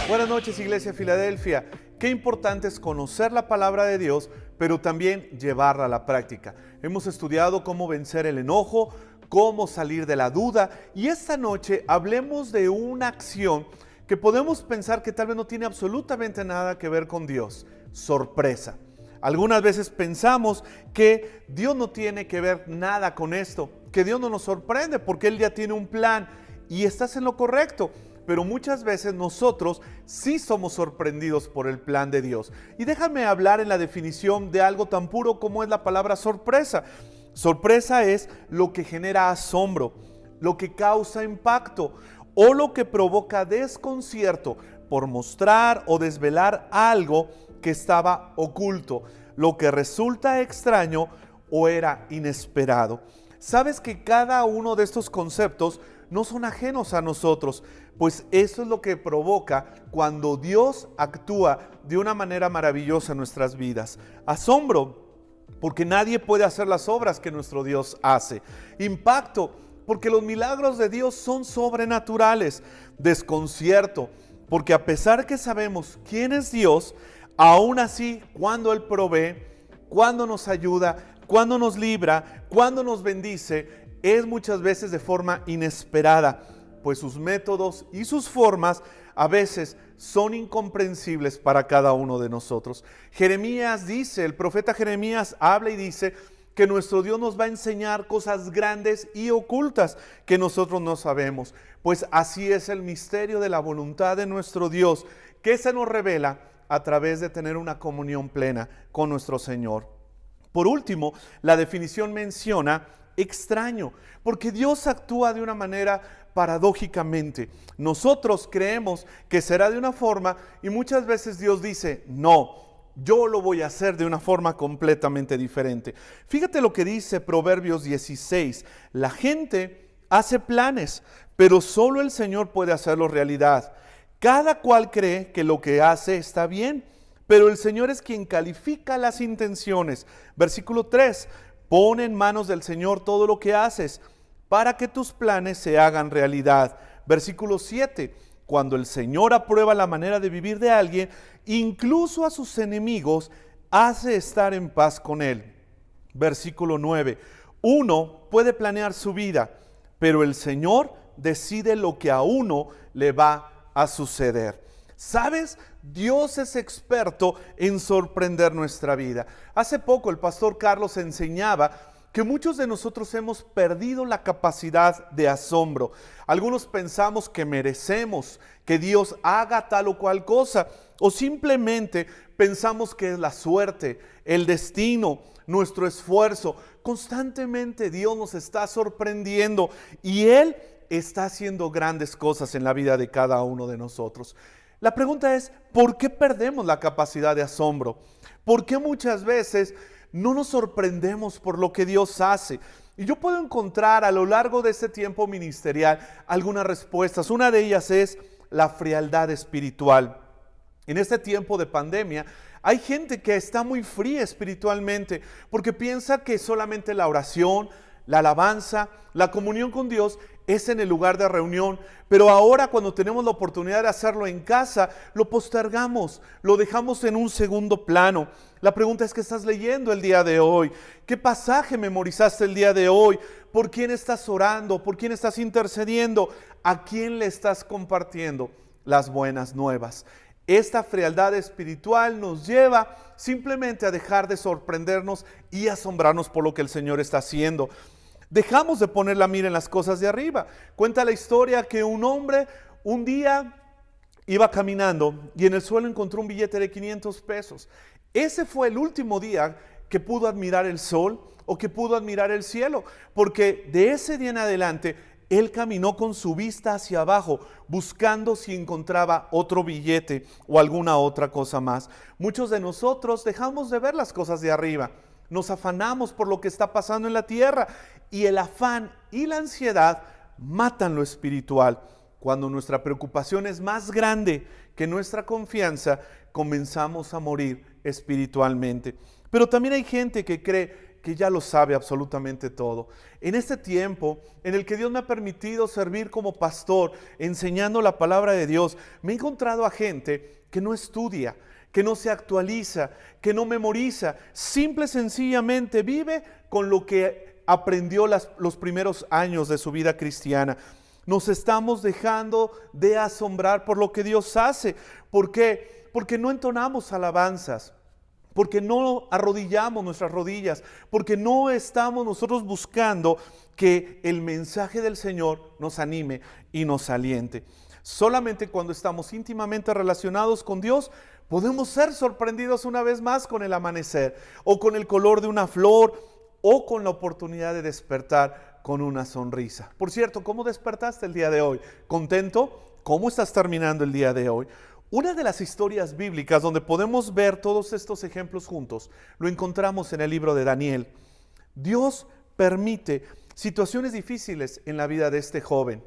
Buenas noches, Iglesia Filadelfia. Qué importante es conocer la palabra de Dios, pero también llevarla a la práctica. Hemos estudiado cómo vencer el enojo, cómo salir de la duda, y esta noche hablemos de una acción que podemos pensar que tal vez no tiene absolutamente nada que ver con Dios: sorpresa. Algunas veces pensamos que Dios no tiene que ver nada con esto, que Dios no nos sorprende porque Él ya tiene un plan, y estás en lo correcto. Pero muchas veces nosotros sí somos sorprendidos por el plan de Dios. Y déjame hablar en la definición de algo tan puro como es la palabra sorpresa. Sorpresa es lo que genera asombro, lo que causa impacto o lo que provoca desconcierto por mostrar o desvelar algo que estaba oculto, lo que resulta extraño o era inesperado. Sabes que cada uno de estos conceptos no son ajenos a nosotros, pues eso es lo que provoca cuando Dios actúa de una manera maravillosa en nuestras vidas. Asombro, porque nadie puede hacer las obras que nuestro Dios hace. Impacto, porque los milagros de Dios son sobrenaturales. Desconcierto, porque a pesar que sabemos quién es Dios, aún así, cuando Él provee, cuando nos ayuda, cuando nos libra, cuando nos bendice, es muchas veces de forma inesperada, pues sus métodos y sus formas a veces son incomprensibles para cada uno de nosotros. Jeremías dice, el profeta Jeremías habla y dice que nuestro Dios nos va a enseñar cosas grandes y ocultas que nosotros no sabemos, pues así es el misterio de la voluntad de nuestro Dios, que se nos revela a través de tener una comunión plena con nuestro Señor. Por último, la definición menciona extraño, porque Dios actúa de una manera paradójicamente. Nosotros creemos que será de una forma y muchas veces Dios dice, no, yo lo voy a hacer de una forma completamente diferente. Fíjate lo que dice Proverbios 16, la gente hace planes, pero solo el Señor puede hacerlos realidad. Cada cual cree que lo que hace está bien, pero el Señor es quien califica las intenciones. Versículo 3, pon en manos del Señor todo lo que haces, para que tus planes se hagan realidad. Versículo 7, cuando el Señor aprueba la manera de vivir de alguien, incluso a sus enemigos, hace estar en paz con él. Versículo 9, uno puede planear su vida, pero el Señor decide lo que a uno le va a suceder. ¿Sabes? Dios es experto en sorprender nuestra vida. Hace poco el pastor Carlos enseñaba que muchos de nosotros hemos perdido la capacidad de asombro. Algunos pensamos que merecemos que Dios haga tal o cual cosa, o simplemente pensamos que es la suerte, el destino, nuestro esfuerzo. Constantemente Dios nos está sorprendiendo y Él está haciendo grandes cosas en la vida de cada uno de nosotros. La pregunta es, ¿por qué perdemos la capacidad de asombro? ¿Por qué muchas veces no nos sorprendemos por lo que Dios hace? Y yo puedo encontrar a lo largo de este tiempo ministerial algunas respuestas. Una de ellas es la frialdad espiritual. En este tiempo de pandemia hay gente que está muy fría espiritualmente porque piensa que solamente la oración, la alabanza, la comunión con Dios es en el lugar de reunión, pero ahora cuando tenemos la oportunidad de hacerlo en casa, lo postergamos, lo dejamos en un segundo plano. La pregunta es, ¿qué estás leyendo el día de hoy? ¿Qué pasaje memorizaste el día de hoy? ¿Por quién estás orando? ¿Por quién estás intercediendo? ¿A quién le estás compartiendo las buenas nuevas? Esta frialdad espiritual nos lleva simplemente a dejar de sorprendernos y asombrarnos por lo que el Señor está haciendo. Dejamos de poner la mira en las cosas de arriba. Cuenta la historia que un hombre un día iba caminando y en el suelo encontró un billete de 500 pesos. Ese fue el último día que pudo admirar el sol o que pudo admirar el cielo, porque de ese día en adelante él caminó con su vista hacia abajo, buscando si encontraba otro billete o alguna otra cosa más. Muchos de nosotros dejamos de ver las cosas de arriba. Nos afanamos por lo que está pasando en la tierra y el afán y la ansiedad matan lo espiritual. Cuando nuestra preocupación es más grande que nuestra confianza, comenzamos a morir espiritualmente. Pero también hay gente que cree que ya lo sabe absolutamente todo. En este tiempo en el que Dios me ha permitido servir como pastor, enseñando la palabra de Dios, me he encontrado a gente que no estudia, que no se actualiza, que no memoriza, simple y sencillamente vive con lo que aprendió los primeros años de su vida cristiana. Nos estamos dejando de asombrar por lo que Dios hace. ¿Por qué? Porque no entonamos alabanzas, porque no arrodillamos nuestras rodillas, porque no estamos nosotros buscando que el mensaje del Señor nos anime y nos aliente. Solamente cuando estamos íntimamente relacionados con Dios, podemos ser sorprendidos una vez más con el amanecer, o con el color de una flor, o con la oportunidad de despertar con una sonrisa. Por cierto, ¿cómo despertaste el día de hoy? ¿Contento? ¿Cómo estás terminando el día de hoy? Una de las historias bíblicas donde podemos ver todos estos ejemplos juntos, lo encontramos en el libro de Daniel. Dios permite situaciones difíciles en la vida de este joven,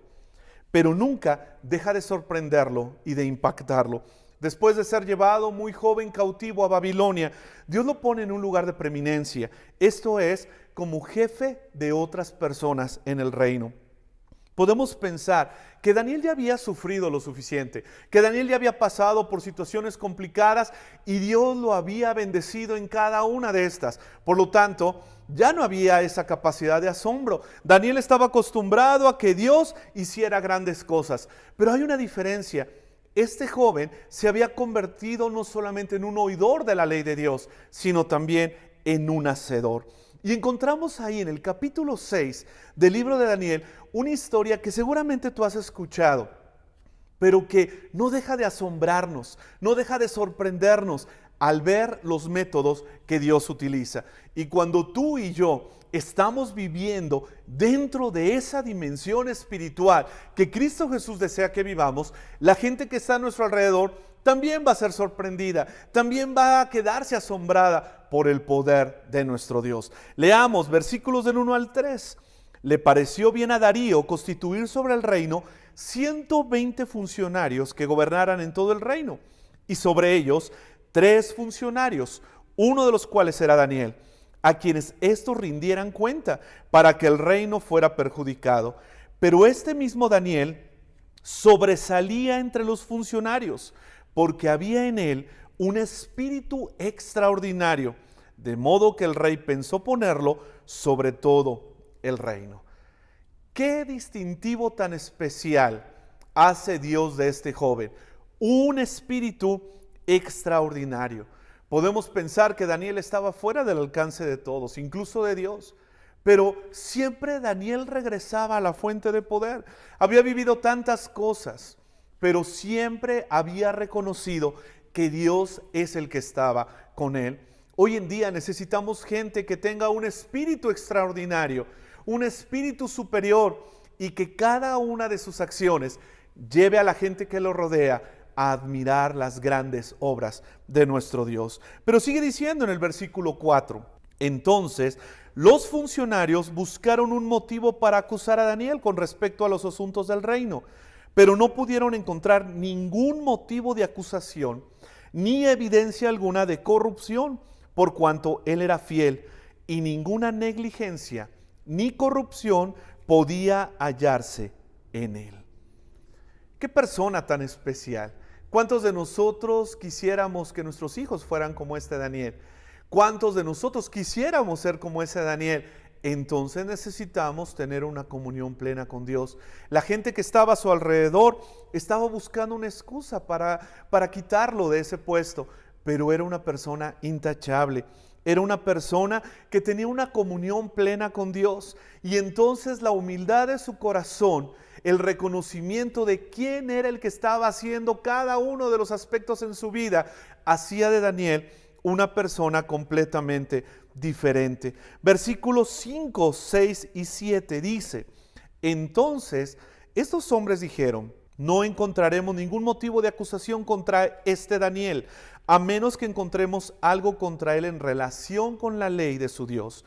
pero nunca deja de sorprenderlo y de impactarlo. Después de ser llevado muy joven cautivo a Babilonia, Dios lo pone en un lugar de preeminencia. Esto es, como jefe de otras personas en el reino. Podemos pensar que Daniel ya había sufrido lo suficiente, que Daniel ya había pasado por situaciones complicadas y Dios lo había bendecido en cada una de estas. Por lo tanto, ya no había esa capacidad de asombro. Daniel estaba acostumbrado a que Dios hiciera grandes cosas. Pero hay una diferencia. Este joven se había convertido no solamente en un oidor de la ley de Dios, sino también en un hacedor. Y encontramos ahí en el capítulo 6 del libro de Daniel una historia que seguramente tú has escuchado, pero que no deja de asombrarnos, no deja de sorprendernos al ver los métodos que Dios utiliza. Y cuando tú y yo estamos viviendo dentro de esa dimensión espiritual que Cristo Jesús desea que vivamos, la gente que está a nuestro alrededor también va a ser sorprendida, también va a quedarse asombrada por el poder de nuestro Dios. Leamos versículos del 1 al 3. Le pareció bien a Darío constituir sobre el reino 120 funcionarios que gobernaran en todo el reino, y sobre ellos 3 funcionarios, uno de los cuales era Daniel, a quienes estos rindieran cuenta para que el reino fuera perjudicado. Pero este mismo Daniel sobresalía entre los funcionarios, porque había en él un espíritu extraordinario, de modo que el rey pensó ponerlo sobre todo el reino. ¿Qué distintivo tan especial hace Dios de este joven? Un espíritu extraordinario. Podemos pensar que Daniel estaba fuera del alcance de todos, incluso de Dios. Pero siempre Daniel regresaba a la fuente de poder. Había vivido tantas cosas, pero siempre había reconocido que Dios es el que estaba con él. Hoy en día necesitamos gente que tenga un espíritu extraordinario, un espíritu superior, y que cada una de sus acciones lleve a la gente que lo rodea a admirar las grandes obras de nuestro Dios. Pero sigue diciendo en el versículo 4, entonces los funcionarios buscaron un motivo para acusar a Daniel con respecto a los asuntos del reino, pero no pudieron encontrar ningún motivo de acusación, ni evidencia alguna de corrupción, por cuanto él era fiel, y ninguna negligencia ni corrupción podía hallarse en él. ¡Qué persona tan especial! ¿Cuántos de nosotros quisiéramos que nuestros hijos fueran como este Daniel? ¿Cuántos de nosotros quisiéramos ser como ese Daniel? Entonces necesitamos tener una comunión plena con Dios. La gente que estaba a su alrededor estaba buscando una excusa para quitarlo de ese puesto, pero era una persona intachable. Era una persona que tenía una comunión plena con Dios, y entonces la humildad de su corazón, el reconocimiento de quién era el que estaba haciendo cada uno de los aspectos en su vida, hacía de Daniel una persona completamente diferente. Versículos 5, 6 y 7 dice, entonces estos hombres dijeron, no encontraremos ningún motivo de acusación contra este Daniel, a menos que encontremos algo contra él en relación con la ley de su Dios.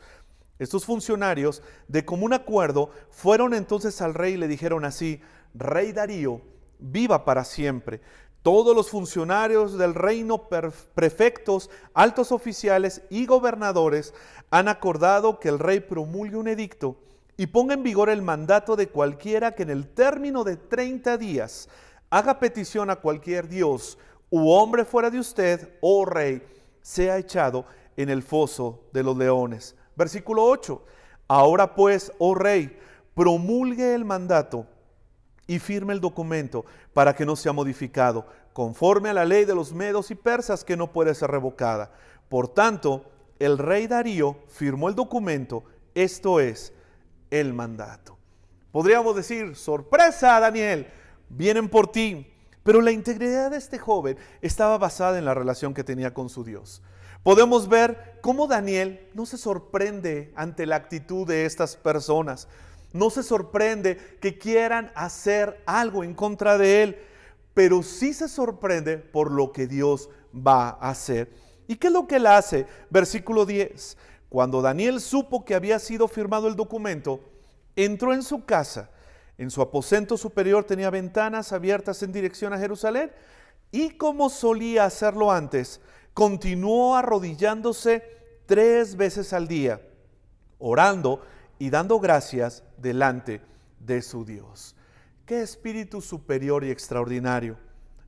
Estos funcionarios, de común acuerdo, fueron entonces al rey y le dijeron así, Rey Darío, viva para siempre. Todos los funcionarios del reino, prefectos, altos oficiales y gobernadores han acordado que el rey promulgue un edicto y ponga en vigor el mandato de cualquiera que en el término de 30 días haga petición a cualquier dios u hombre fuera de usted, oh rey, sea echado en el foso de los leones. Versículo 8. Ahora pues, oh rey, promulgue el mandato y firme el documento para que no sea modificado, conforme a la ley de los medos y persas que no puede ser revocada. Por tanto, el rey Darío firmó el documento, esto es, el mandato. Podríamos decir, sorpresa, Daniel, vienen por ti. Pero la integridad de este joven estaba basada en la relación que tenía con su Dios. Podemos ver cómo Daniel no se sorprende ante la actitud de estas personas. No se sorprende que quieran hacer algo en contra de él, pero sí se sorprende por lo que Dios va a hacer. ¿Y qué es lo que él hace? Versículo 10. Cuando Daniel supo que había sido firmado el documento, entró en su casa. En su aposento superior tenía ventanas abiertas en dirección a Jerusalén y, como solía hacerlo antes, continuó arrodillándose 3 veces al día, orando y dando gracias delante de su Dios. ¡Qué espíritu superior y extraordinario!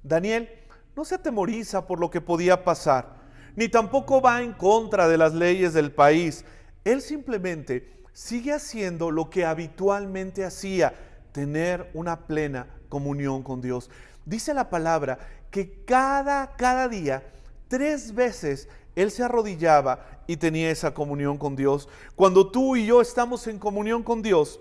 Daniel no se atemoriza por lo que podía pasar, ni tampoco va en contra de las leyes del país. Él simplemente sigue haciendo lo que habitualmente hacía, tener una plena comunión con Dios. Dice la palabra que cada día, 3 veces, él se arrodillaba y tenía esa comunión con Dios. Cuando tú y yo estamos en comunión con Dios,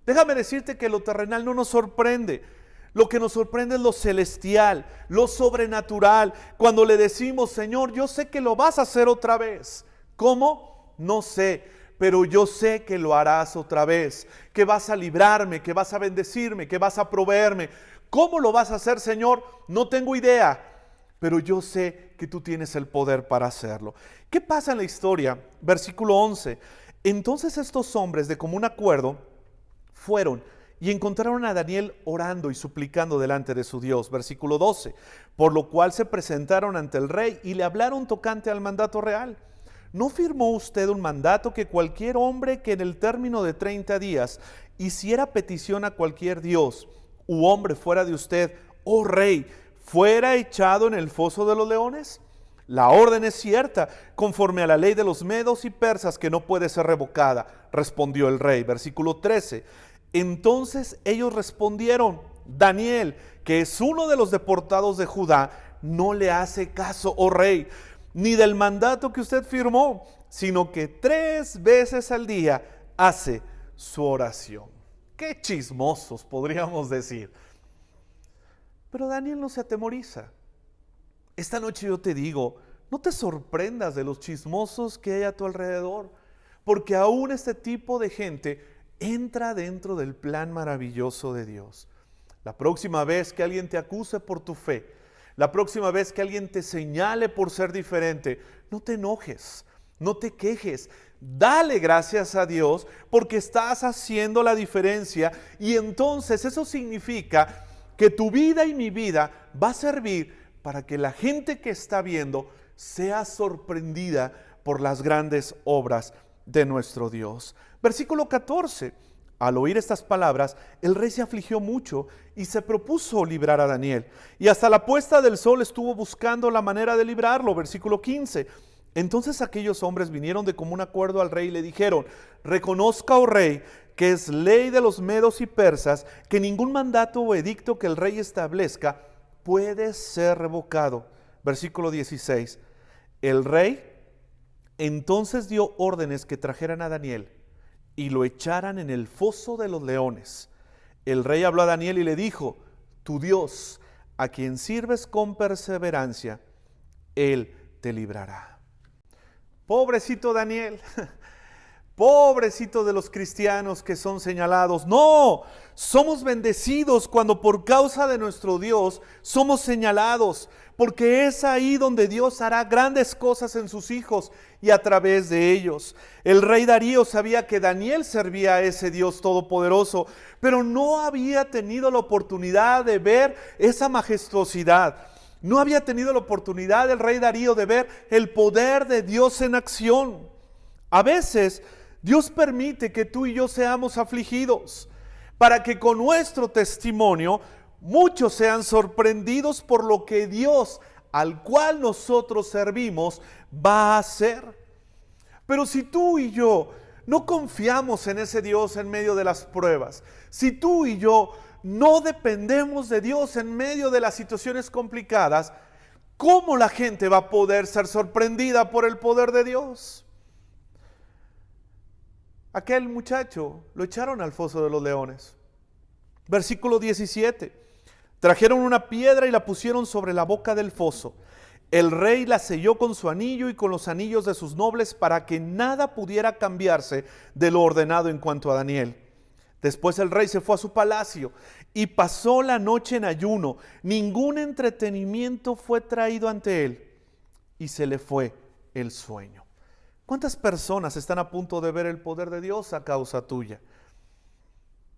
déjame decirte que lo terrenal no nos sorprende. Lo que nos sorprende es lo celestial, lo sobrenatural. Cuando le decimos, Señor, yo sé que lo vas a hacer otra vez. ¿Cómo? No sé, pero yo sé que lo harás otra vez. Que vas a librarme, que vas a bendecirme, que vas a proveerme. ¿Cómo lo vas a hacer, Señor? No tengo idea, pero yo sé que tú tienes el poder para hacerlo. ¿Qué pasa en la historia? Versículo 11. Entonces estos hombres de común acuerdo fueron y encontraron a Daniel orando y suplicando delante de su Dios. Versículo 12. Por lo cual se presentaron ante el rey y le hablaron tocante al mandato real. ¿No firmó usted un mandato que cualquier hombre que en el término de 30 días hiciera petición a cualquier dios u hombre fuera de usted, oh rey, fuera echado en el foso de los leones? La orden es cierta, conforme a la ley de los medos y persas que no puede ser revocada, respondió el rey. Versículo 13. Entonces ellos respondieron, Daniel, que es uno de los deportados de Judá, no le hace caso, oh rey, ni del mandato que usted firmó, sino que 3 veces al día hace su oración. Qué chismosos, podríamos decir. Pero Daniel no se atemoriza. Esta noche yo te digo, no te sorprendas de los chismosos que hay a tu alrededor, porque aún este tipo de gente entra dentro del plan maravilloso de Dios. La próxima vez que alguien te acuse por tu fe, la próxima vez que alguien te señale por ser diferente, no te enojes, no te quejes. Dale gracias a Dios porque estás haciendo la diferencia y entonces eso significa que tu vida y mi vida va a servir para que la gente que está viendo sea sorprendida por las grandes obras de nuestro Dios. Versículo 14. Al oír estas palabras, el rey se afligió mucho y se propuso librar a Daniel. Y hasta la puesta del sol estuvo buscando la manera de librarlo. Versículo 15. Entonces aquellos hombres vinieron de común acuerdo al rey y le dijeron, reconozca, oh rey, que es ley de los medos y persas, que ningún mandato o edicto que el rey establezca puede ser revocado. Versículo 16. El rey entonces dio órdenes que trajeran a Daniel y lo echaran en el foso de los leones. El rey habló a Daniel y le dijo, tu Dios, a quien sirves con perseverancia, Él te librará. Pobrecito Daniel, pobrecito de los cristianos que son señalados. No, somos bendecidos cuando por causa de nuestro Dios somos señalados, porque es ahí donde Dios hará grandes cosas en sus hijos y a través de ellos. El rey Darío sabía que Daniel servía a ese Dios todopoderoso, pero no había tenido la oportunidad de ver esa majestuosidad. No había tenido la oportunidad el rey Darío de ver el poder de Dios en acción. A veces Dios permite que tú y yo seamos afligidos para que con nuestro testimonio muchos sean sorprendidos por lo que Dios, al cual nosotros servimos, va a hacer. Pero si tú y yo no confiamos en ese Dios en medio de las pruebas, si tú y yo no dependemos de Dios en medio de las situaciones complicadas, ¿cómo la gente va a poder ser sorprendida por el poder de Dios? Aquel muchacho lo echaron al foso de los leones. Versículo 17. Trajeron una piedra y la pusieron sobre la boca del foso. El rey la selló con su anillo y con los anillos de sus nobles para que nada pudiera cambiarse de lo ordenado en cuanto a Daniel. Después el rey se fue a su palacio y pasó la noche en ayuno. Ningún entretenimiento fue traído ante él y se le fue el sueño. ¿Cuántas personas están a punto de ver el poder de Dios a causa tuya?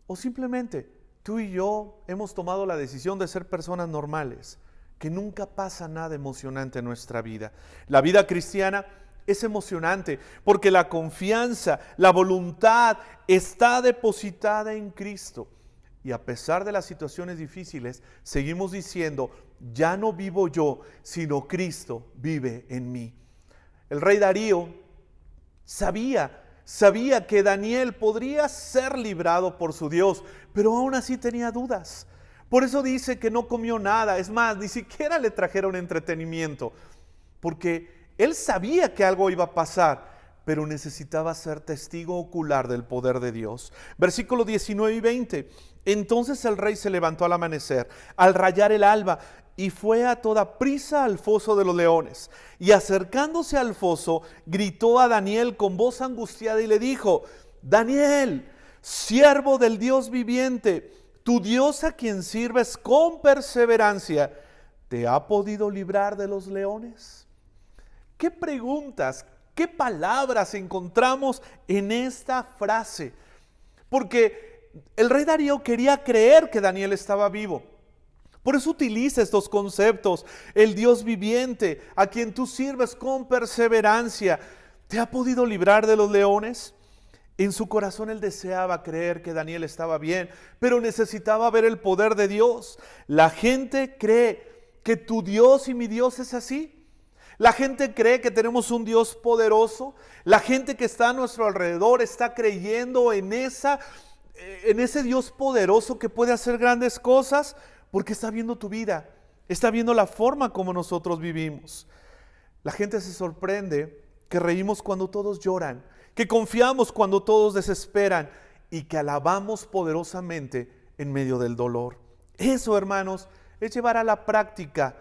O simplemente tú y yo hemos tomado la decisión de ser personas normales, que nunca pasa nada emocionante en nuestra vida. La vida cristiana es emocionante porque la confianza, la voluntad está depositada en Cristo. Y a pesar de las situaciones difíciles, seguimos diciendo, ya no vivo yo, sino Cristo vive en mí. El rey Darío sabía que Daniel podría ser librado por su Dios, pero aún así tenía dudas. Por eso dice que no comió nada, es más, ni siquiera le trajeron entretenimiento, porque él sabía que algo iba a pasar, pero necesitaba ser testigo ocular del poder de Dios. Versículos 19 y 20. Entonces el rey se levantó al amanecer, al rayar el alba, y fue a toda prisa al foso de los leones. Y acercándose al foso, gritó a Daniel con voz angustiada y le dijo: Daniel, siervo del Dios viviente, tu Dios a quien sirves con perseverancia, ¿te ha podido librar de los leones? ¿Qué preguntas, qué palabras encontramos en esta frase? Porque el rey Darío quería creer que Daniel estaba vivo. Por eso utiliza estos conceptos. El Dios viviente, a quien tú sirves con perseverancia, ¿te ha podido librar de los leones? En su corazón él deseaba creer que Daniel estaba bien, pero necesitaba ver el poder de Dios. La gente cree que tu Dios y mi Dios es así. La gente cree que tenemos un Dios poderoso. La gente que está a nuestro alrededor está creyendo en ese Dios poderoso que puede hacer grandes cosas, porque está viendo tu vida, está viendo la forma como nosotros vivimos. La gente se sorprende que reímos cuando todos lloran, que confiamos cuando todos desesperan y que alabamos poderosamente en medio del dolor. Eso, hermanos, es llevar a la práctica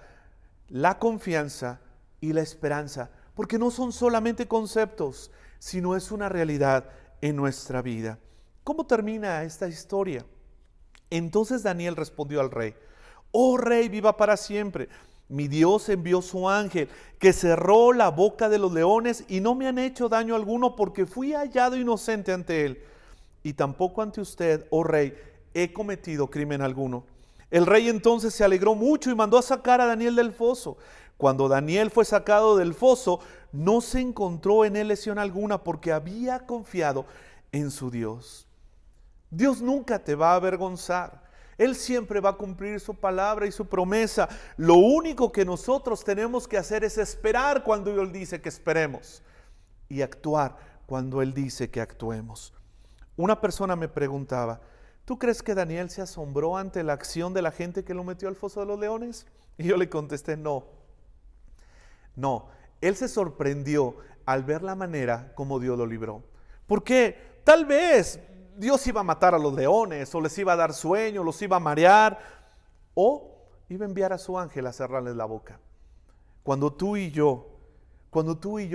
la confianza y la esperanza, porque no son solamente conceptos, sino es una realidad en nuestra vida. ¿Cómo termina esta historia? Entonces Daniel respondió al rey: Oh rey, viva para siempre. Mi Dios envió su ángel, que cerró la boca de los leones y no me han hecho daño alguno, porque fui hallado inocente ante él. Y tampoco ante usted, oh rey, he cometido crimen alguno. El rey entonces se alegró mucho y mandó a sacar a Daniel del foso. Cuando Daniel fue sacado del foso, no se encontró en él lesión alguna, porque había confiado en su Dios. Dios nunca te va a avergonzar. Él siempre va a cumplir su palabra y su promesa. Lo único que nosotros tenemos que hacer es esperar cuando Él dice que esperemos y actuar cuando Él dice que actuemos. Una persona me preguntaba: ¿tú crees que Daniel se asombró ante la acción de la gente que lo metió al foso de los leones? Y yo le contesté: no. Él se sorprendió al ver la manera como Dios lo libró. Porque tal vez Dios iba a matar a los leones, o les iba a dar sueño, los iba a marear, o iba a enviar a su ángel a cerrarles la boca. Cuando tú y yo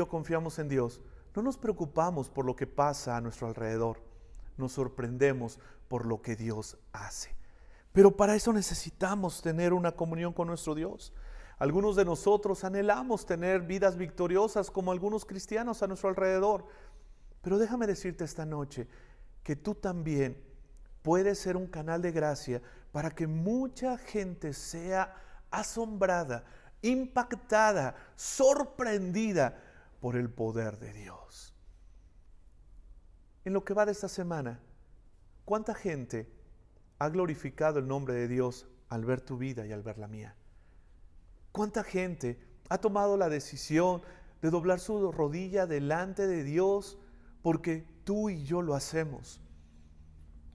confiamos en Dios, no nos preocupamos por lo que pasa a nuestro alrededor, nos sorprendemos por lo que Dios hace. Pero para eso necesitamos tener una comunión con nuestro Dios. Algunos de nosotros anhelamos tener vidas victoriosas como algunos cristianos a nuestro alrededor. Pero déjame decirte esta noche que tú también puedes ser un canal de gracia para que mucha gente sea asombrada, impactada, sorprendida por el poder de Dios. En lo que va de esta semana, ¿cuánta gente ha glorificado el nombre de Dios al ver tu vida y al ver la mía? ¿Cuánta gente ha tomado la decisión de doblar su rodilla delante de Dios porque tú y yo lo hacemos?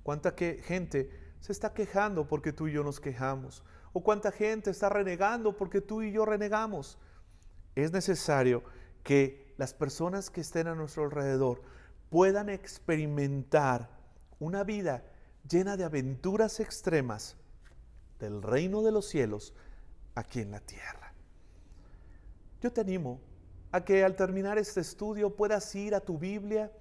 ¿Cuánta gente se está quejando porque tú y yo nos quejamos? ¿O cuánta gente está renegando porque tú y yo renegamos? Es necesario que las personas que estén a nuestro alrededor puedan experimentar una vida llena de aventuras extremas del reino de los cielos aquí en la tierra. Yo te animo a que al terminar este estudio puedas ir a tu Biblia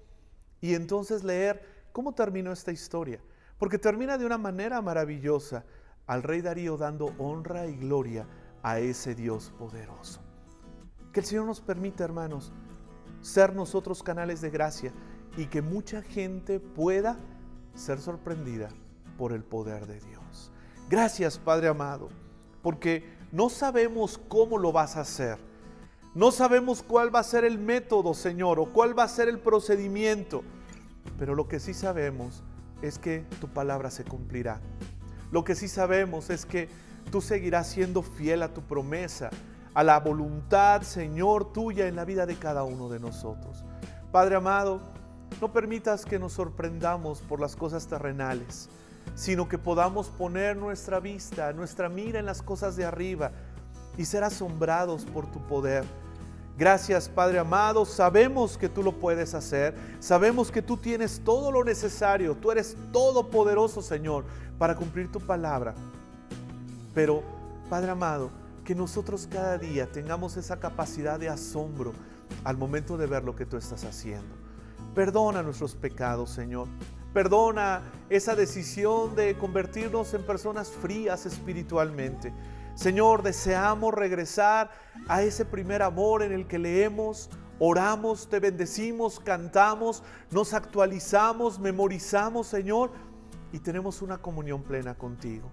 y entonces leer cómo terminó esta historia, porque termina de una manera maravillosa, al rey Darío dando honra y gloria a ese Dios poderoso. Que el Señor nos permita, hermanos, ser nosotros canales de gracia y que mucha gente pueda ser sorprendida por el poder de Dios. Gracias, Padre amado, porque no sabemos cómo lo vas a hacer. No sabemos cuál va a ser el método, Señor, o cuál va a ser el procedimiento. Pero lo que sí sabemos es que tu palabra se cumplirá. Lo que sí sabemos es que tú seguirás siendo fiel a tu promesa, a la voluntad, Señor, tuya en la vida de cada uno de nosotros. Padre amado, no permitas que nos sorprendamos por las cosas terrenales, sino que podamos poner nuestra vista, nuestra mira en las cosas de arriba y ser asombrados por tu poder. Gracias, Padre amado, sabemos que tú lo puedes hacer, sabemos que tú tienes todo lo necesario, tú eres todopoderoso, Señor, para cumplir tu palabra. Pero, Padre amado, que nosotros cada día tengamos esa capacidad de asombro al momento de ver lo que tú estás haciendo. Perdona nuestros pecados, Señor. Perdona esa decisión de convertirnos en personas frías espiritualmente. Señor, deseamos regresar a ese primer amor en el que leemos, oramos, te bendecimos, cantamos, nos actualizamos, memorizamos, Señor, y tenemos una comunión plena contigo.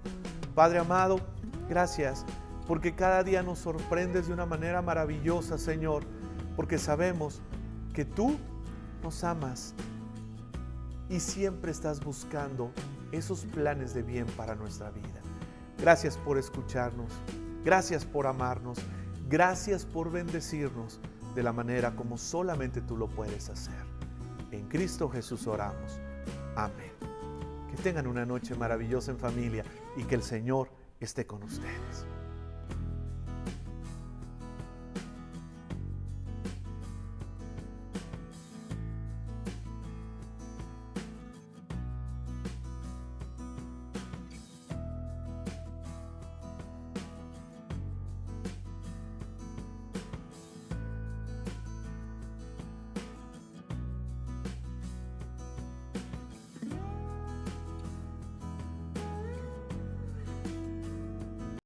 Padre amado, gracias, porque cada día nos sorprendes de una manera maravillosa, Señor, porque sabemos que tú nos amas y siempre estás buscando esos planes de bien para nuestra vida. Gracias por escucharnos, gracias por amarnos, gracias por bendecirnos de la manera como solamente tú lo puedes hacer. En Cristo Jesús oramos. Amén. Que tengan una noche maravillosa en familia y que el Señor esté con ustedes.